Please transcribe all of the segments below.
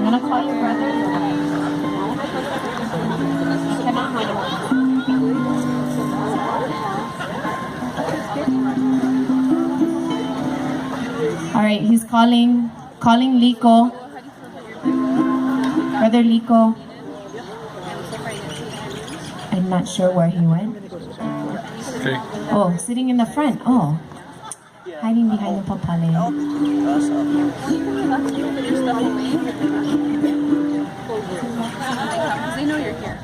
gonna call your brother. I cannot find him. All right, he's calling Liko. Brother Liko. I'm not sure where he went. Okay. Oh, sitting in the front. Oh, hiding behind the papale. They know you're here.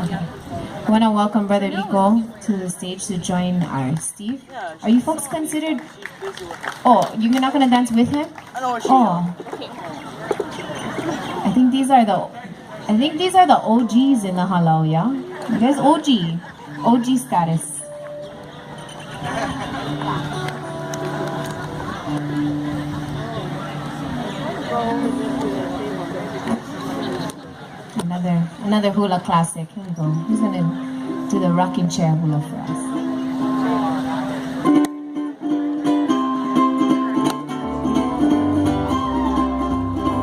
Okay. I want to welcome Brother Liko to the stage to join our Steve. Are you folks considered? Oh, you're not gonna dance with him? Oh. I think these are the OGs in the halau, yeah? You guys OG status. Another hula classic. Here we go. He's gonna do the rocking chair hula for us.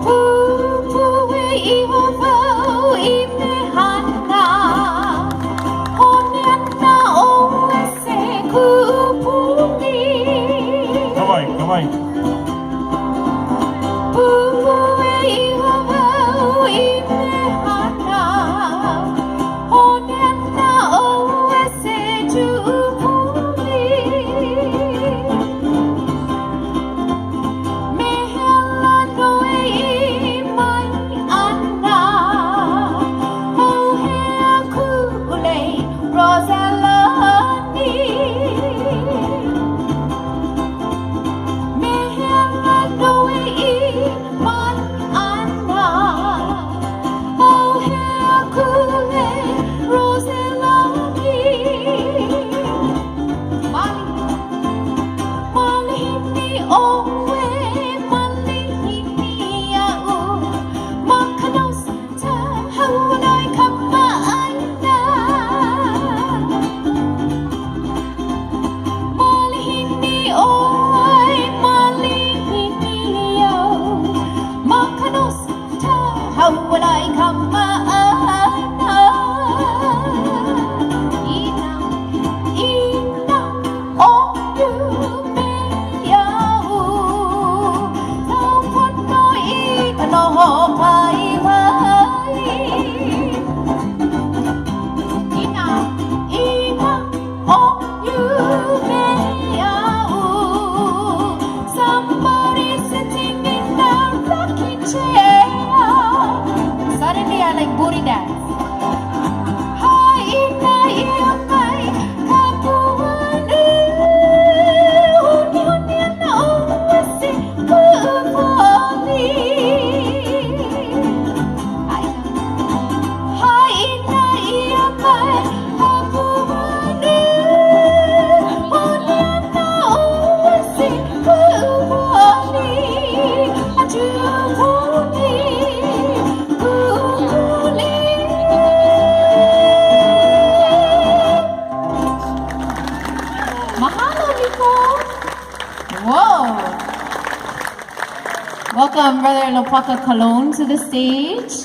Pupue I mehana, aina wese poli. Come on. Pupue I mehana, aina wese poli. Mehana noe mai aina, auhea kule Roselani. Mehana noe mai aina, auhea kule Roselani. Malihini owe, malihini au, makanos ta haulai kama aina. Malihini owe, malihini au, makanos ta haulai kama aina. Ina Noho Paipai Ina somebody sitting in the rocking chair. Suddenly I like booty dance. Ina mai kapono huni na wese poli. Aina mai kapono huni na wese poli. Ajupuni puli. Mahalo, Liko. Whoa. Welcome, Brother Lopaka Cologne, to the stage.